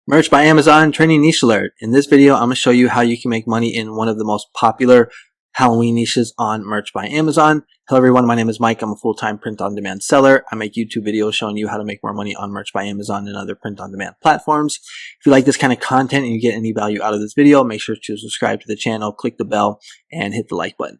Merch by Amazon Trending Niche Alert. In this video, I'm going to show you how you can make money in one of the most popular Halloween niches on Merch by Amazon. Hello everyone, my name is Mike. I'm a full-time print-on-demand seller. I make YouTube videos showing you how to make more money on Merch by Amazon and other print-on-demand platforms. If you like this kind of content and you get any value out of this video, make sure to subscribe to the channel, click the bell, and hit the like button.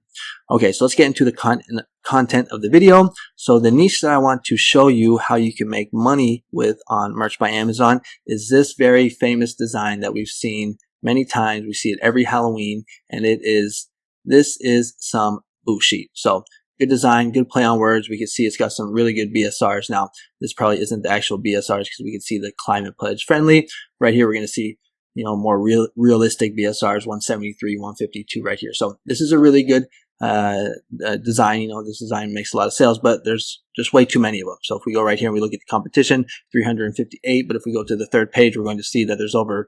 Okay, so let's get into the content of the video. So the niche that I want to show you how you can make money with on Merch by Amazon is this very famous design that we've seen many times. We see it every Halloween, and this is some boo sheet. So good design, good play on words. We can see it's got some really good BSRs. Now, this probably isn't the actual BSRs because we can see the climate pledge friendly. Right here, we're going to see, more realistic BSRs, 173, 152 right here. So this is a really good design. This design makes a lot of sales, but there's just way too many of them. So if we go right here and we look at the competition, 358. But if we go to the third page, we're going to see that there's over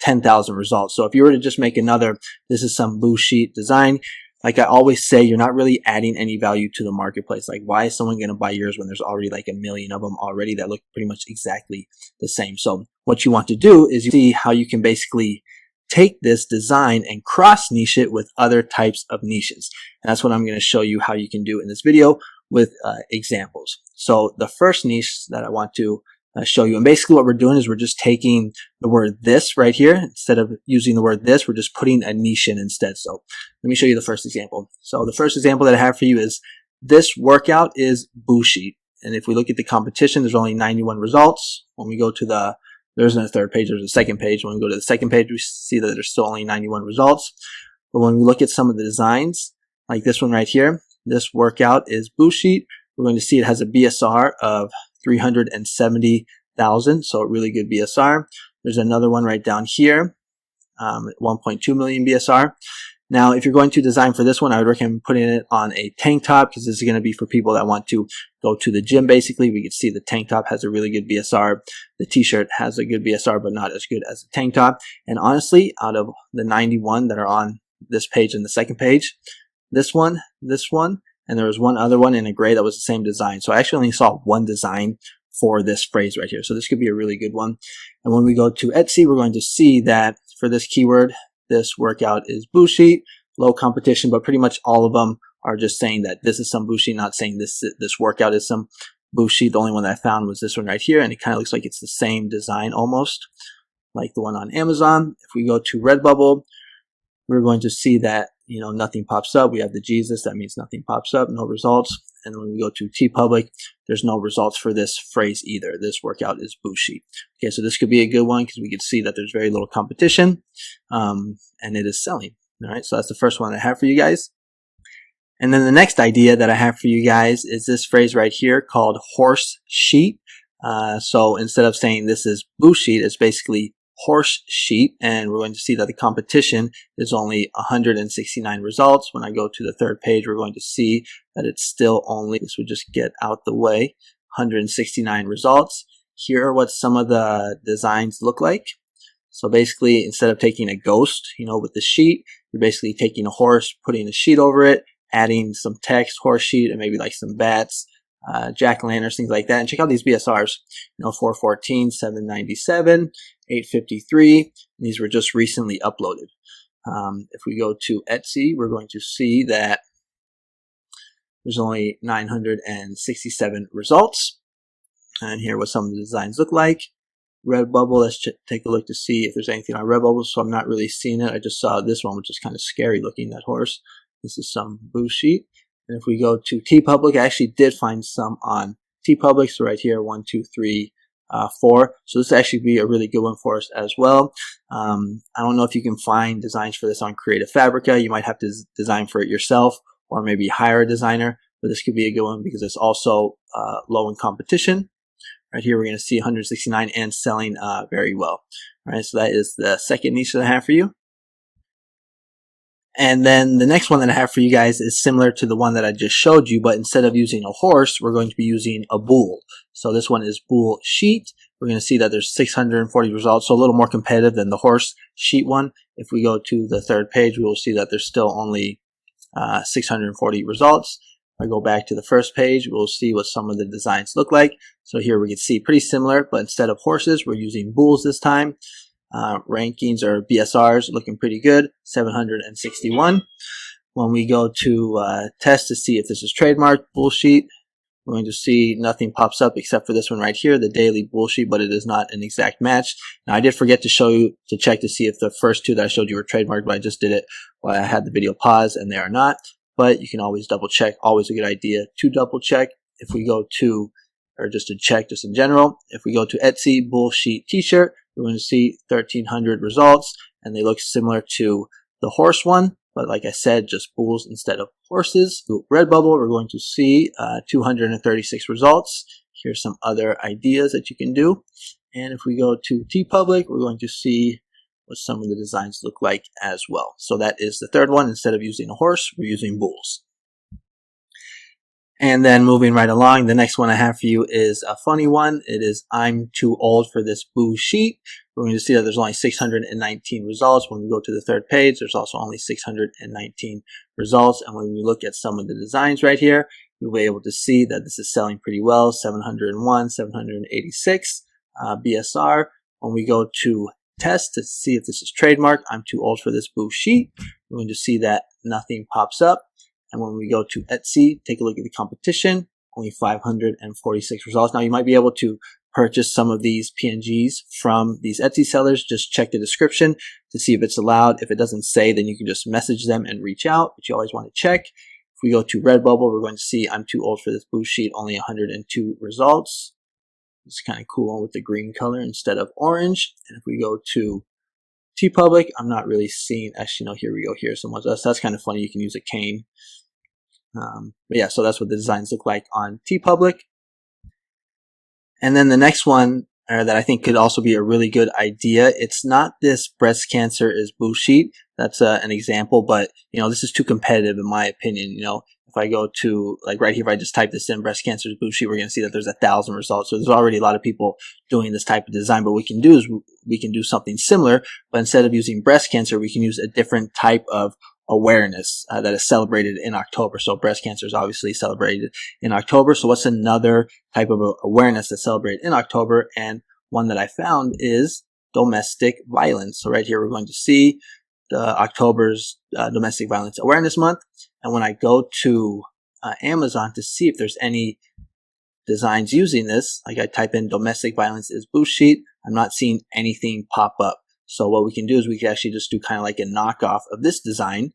10,000 results. So if you were to just make another, this is some boo sheet design, like I always say, you're not really adding any value to the marketplace. Like, why is someone going to buy yours when there's already like a million of them already that look pretty much exactly the same? So what you want to do is you see how you can basically take this design and cross niche it with other types of niches. And that's what I'm going to show you how you can do in this video with examples. So the first niche that I want to show you, and basically what we're doing is we're just taking the word this right here. Instead of using the word this, we're just putting a niche in instead. So let me show you the first example. So the first example that I have for you is this workout is boo sheet. And if we look at the competition, there's only 91 results. When we go to there's no third page, there's a second page. When we go to the second page, we see that there's still only 91 results. But when we look at some of the designs, like this one right here, this workout is boo sheet. We're going to see it has a BSR of 370,000, so a really good BSR. There's another one right down here, 1.2 million BSR. Now, if you're going to design for this one, I would recommend putting it on a tank top because this is going to be for people that want to go to the gym. Basically, we can see the tank top has a really good BSR. The t-shirt has a good BSR, but not as good as the tank top. And honestly, out of the 91 that are on this page and the second page, this one, and there was one other one in a gray that was the same design. So I actually only saw one design for this phrase right here. So this could be a really good one. And when we go to Etsy, we're going to see that for this keyword, this workout is boo sheet, low competition, but pretty much all of them are just saying that this is some boo sheet, not saying this workout is some boo sheet. The only one that I found was this one right here, and it kind of looks like it's the same design almost like the one on Amazon. If we go to Redbubble, we're going to see that nothing pops up. We have the Jesus, that means nothing pops up, no results. And when we go to TeePublic, there's no results for this phrase either. This workout is boo sheet. Okay, so this could be a good one because we can see that there's very little competition, and it is selling. All right, so that's the first one I have for you guys. And then the next idea that I have for you guys is this phrase right here called horse sheet. So instead of saying this is boo sheet, it's basically horse sheet, and we're going to see that the competition is only 169 results. When I go to the third page, we're going to see that it's still only, this would just get out the way, 169 results. Here are what some of the designs look like. So basically, instead of taking a ghost, with the sheet, you're basically taking a horse, putting a sheet over it, adding some text, horse sheet, and maybe like some bats, jack-o'-lanterns, things like that. And check out these BSRs, 414, 797, 853. These were just recently uploaded. If we go to Etsy, we're going to see that there's only 967 results. And here are what some of the designs look like. Redbubble, let's take a look to see if there's anything on Redbubble. So I'm not really seeing it. I just saw this one, which is kind of scary looking, that horse. This is some boo sheet. And if we go to TeePublic, I actually did find some on TeePublic. So right here, 1, 2, 3, 4. So this actually be a really good one for us as well. I don't know if you can find designs for this on Creative Fabrica. You might have to design for it yourself or maybe hire a designer. But this could be a good one because it's also low in competition. Right here, we're going to see 169 and selling very well. All right, so that is the second niche that I have for you. And then the next one that I have for you guys is similar to the one that I just showed you, but instead of using a horse, we're going to be using a bull. So this one is bull sheet. We're going to see that there's 640 results, so a little more competitive than the horse sheet one. If we go to the third page, we will see that there's still only 640 results. I go back to the first page, we'll see what some of the designs look like. So here we can see pretty similar, but instead of horses, we're using bulls this time. Rankings or BSRs looking pretty good, 761. When we go to test to see if this is trademarked, bull sheet, we're going to see nothing pops up except for this one right here, the daily bull sheet, but it is not an exact match. Now I did forget to show you to check to see if the first two that I showed you were trademarked, but I just did it while I had the video paused and they are not. But you can always double check, always a good idea to double check. If we go to, or just to check just in general, if we go to Etsy bull sheet t-shirt, we're going to see 1,300 results and they look similar to the horse one, but like I said, just bulls instead of horses. Redbubble, we're going to see 236 results. Here's some other ideas that you can do. And if we go to TeePublic, we're going to see what some of the designs look like as well. So that is the third one. Instead of using a horse, we're using bulls. And then moving right along, the next one I have for you is a funny one. It is I'm too old for this boo sheet. We're going to see that there's only 619 results. When we go to the third page, there's also only 619 results. And when we look at some of the designs right here, you'll be able to see that this is selling pretty well, 701, 786 BSR. When we go to test to see if this is trademarked, I'm too old for this boo sheet, we're going to see that nothing pops up. And when we go to Etsy, take a look at the competition, only 546 results. Now you might be able to purchase some of these PNGs from these Etsy sellers. Just check the description to see if it's allowed. If it doesn't say, then you can just message them and reach out, but you always want to check. If we go to Redbubble, we're going to see I'm too old for this boo sheet, only 102 results. It's kind of cool with the green color instead of orange. And if we go to TeePublic, I'm not really seeing, actually no, here we go, here's someone's, that's kind of funny, you can use a cane. But yeah, so that's what the designs look like on TeePublic. And then the next one that I think could also be a really good idea, it's not this breast cancer is boo sheet, that's an example, but you know, this is too competitive in my opinion. You know, if I go to, like right here, if I just type this in, breast cancer is boo sheet, we're going to see that there's 1,000 results. So there's already a lot of people doing this type of design. But what we can do is we can do something similar, but instead of using breast cancer, we can use a different type of awareness that is celebrated in October. So breast cancer is obviously celebrated in October. So what's another type of awareness that's celebrated in October? And one that I found is domestic violence. So right here, we're going to see the October's Domestic Violence Awareness Month. And when I go to Amazon to see if there's any designs using this, like I type in domestic violence is boo sheet, I'm not seeing anything pop up. So what we can do is we can actually just do kind of like a knockoff of this design,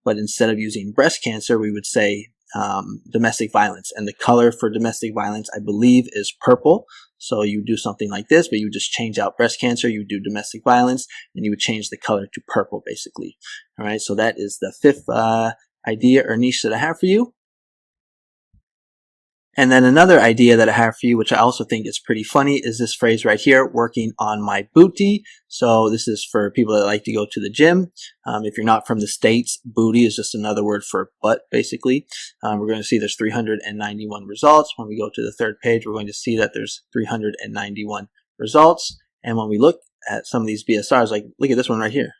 but instead of using breast cancer, we would say domestic violence. And the color for domestic violence, I believe, is purple. So you do something like this, but you would just change out breast cancer, you would do domestic violence, and you would change the color to purple, basically. All right, so that is the fifth idea or niche that I have for you. And then another idea that I have for you, which I also think is pretty funny, is this phrase right here, working on my booty. So this is for people that like to go to the gym. If you're not from the States, booty is just another word for butt, basically. We're going to see there's 391 results. When we go to the third page, we're going to see that there's 391 results. And when we look at some of these BSRs, like look at this one right here.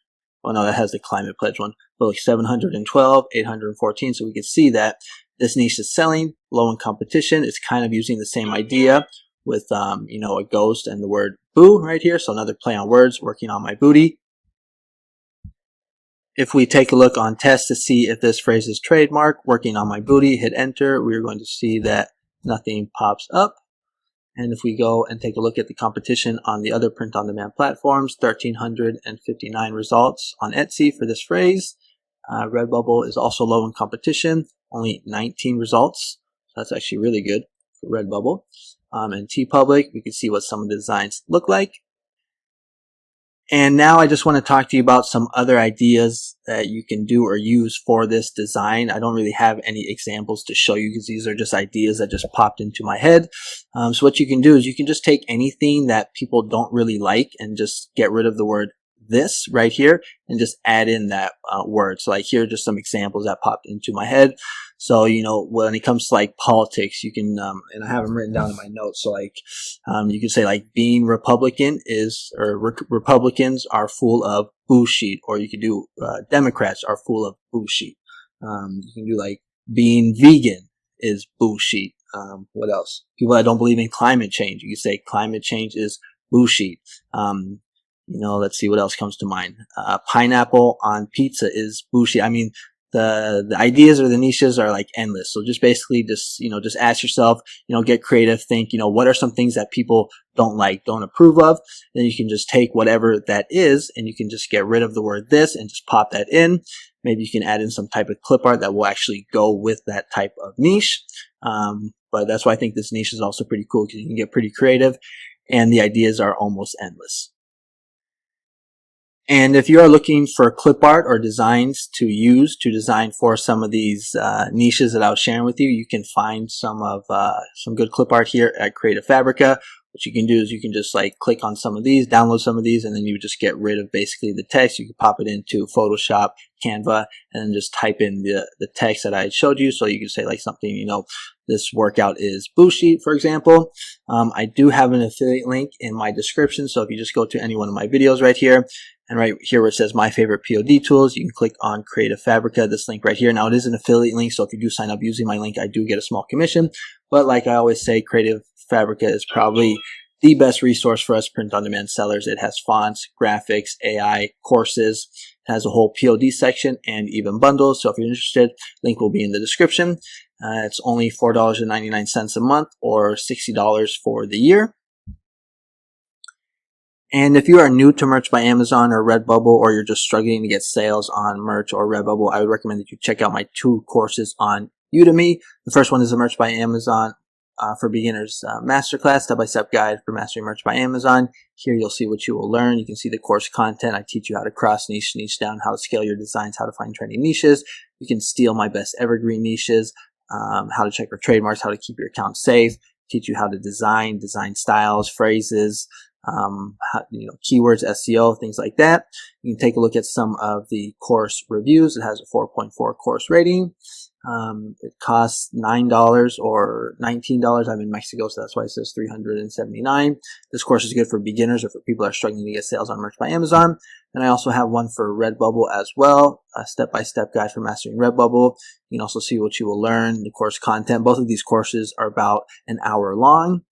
Well, no, that has the climate pledge one. But like 712, 814. So we can see that this niche is selling, low in competition. It's kind of using the same idea with, you know, a ghost and the word boo right here. So another play on words, working on my booty. If we take a look on test to see if this phrase is trademark, working on my booty, hit enter, we're going to see that nothing pops up. And if we go and take a look at the competition on the other print-on-demand platforms, 1,359 results on Etsy for this phrase. Redbubble is also low in competition, only 19 results. So that's actually really good for Redbubble. And TeePublic, we can see what some of the designs look like. And now I just want to talk to you about some other ideas that you can do or use for this design. I don't really have any examples to show you because these are just ideas that just popped into my head. So what you can do is you can just take anything that people don't really like and just get rid of the word this right here and just add in that word. So like here are just some examples that popped into my head. So, you know, when it comes to like politics, you can, and I have them written down in my notes. So like, you can say like being Republican is, or Republicans are full of bullshit, or you could do, Democrats are full of bullshit. You can do like being vegan is bullshit. What else? People that don't believe in climate change, you can say climate change is bullshit. Let's see what else comes to mind. Pineapple on pizza is bullshit. I mean, the ideas or the niches are like endless. So just basically just ask yourself, get creative, think, what are some things that people don't like, don't approve of? Then you can just take whatever that is and you can just get rid of the word this and just pop that in. Maybe you can add in some type of clip art that will actually go with that type of niche. But that's why I think this niche is also pretty cool, because you can get pretty creative and the ideas are almost endless. And if you are looking for clip art or designs to use to design for some of these niches that I was sharing with you, you can find some good clip art here at Creative Fabrica. What you can do is you can just click on some of these, download some of these, and then you just get rid of basically the text. You can pop it into Photoshop, Canva, and then just type in the text that I showed you. So you can say something, this workout is bullshit, for example. I do have an affiliate link in my description. So if you just go to any one of my videos right here, and right here where it says my favorite POD tools, you can click on Creative Fabrica, this link right here. Now it is an affiliate link, so if you do sign up using my link, I do get a small commission. But like I always say, Creative Fabrica is probably the best resource for us print-on-demand sellers. It has fonts, graphics, AI, courses. It has a whole POD section and even bundles. So if you're interested, link will be in the description. It's only $4.99 a month or $60 for the year. And if you are new to Merch by Amazon or Redbubble, or you're just struggling to get sales on Merch or Redbubble, I would recommend that you check out my 2 courses on Udemy. The first one is the Merch by Amazon for Beginners Masterclass, step-by-step guide for mastering Merch by Amazon. Here you'll see what you will learn. You can see the course content. I teach you how to cross niche down, how to scale your designs, how to find trending niches. You can steal my best evergreen niches, how to check for trademarks, how to keep your account safe, teach you how to design styles, phrases, keywords, SEO, things like that. You can take a look at some of the course reviews. It has a 4.4 course rating. It costs $9 or $19. I'm in Mexico, so that's why it says $379. This course is good for beginners or for people that are struggling to get sales on Merch by Amazon. And I also have one for Redbubble as well, a step-by-step guide for mastering Redbubble. You can also see what you will learn, the course content. Both of these courses are about an hour long.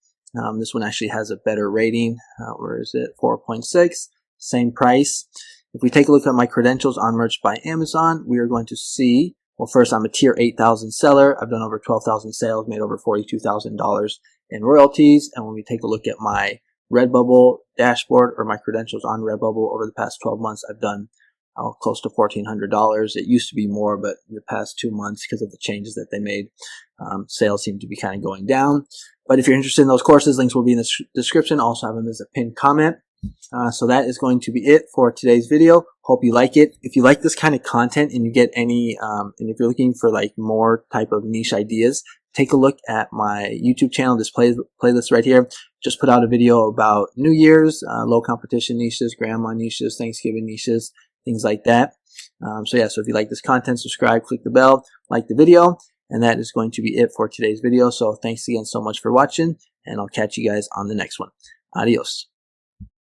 This one actually has a better rating. Where is it? 4.6. Same price. If we take a look at my credentials on Merch by Amazon, we are going to see, well, first, I'm a tier 8,000 seller. I've done over 12,000 sales, made over $42,000 in royalties. And when we take a look at my Redbubble dashboard or my credentials on Redbubble over the past 12 months, I've done close to $1,400. It used to be more, but in the past 2 months, because of the changes that they made, sales seem to be kind of going down. But if you're interested in those courses, links will be in the description. Also have them as a pinned comment. So that is going to be it for today's video. Hope you like it. If you like this kind of content and you get any, and if you're looking for more type of niche ideas, take a look at my YouTube channel, this playlist right here. Just put out a video about New Year's, low competition niches, grandma niches, Thanksgiving niches, things like that. So if you like this content, subscribe, click the bell, like the video, and that is going to be it for today's video. So thanks again so much for watching, and I'll catch you guys on the next one. Adios.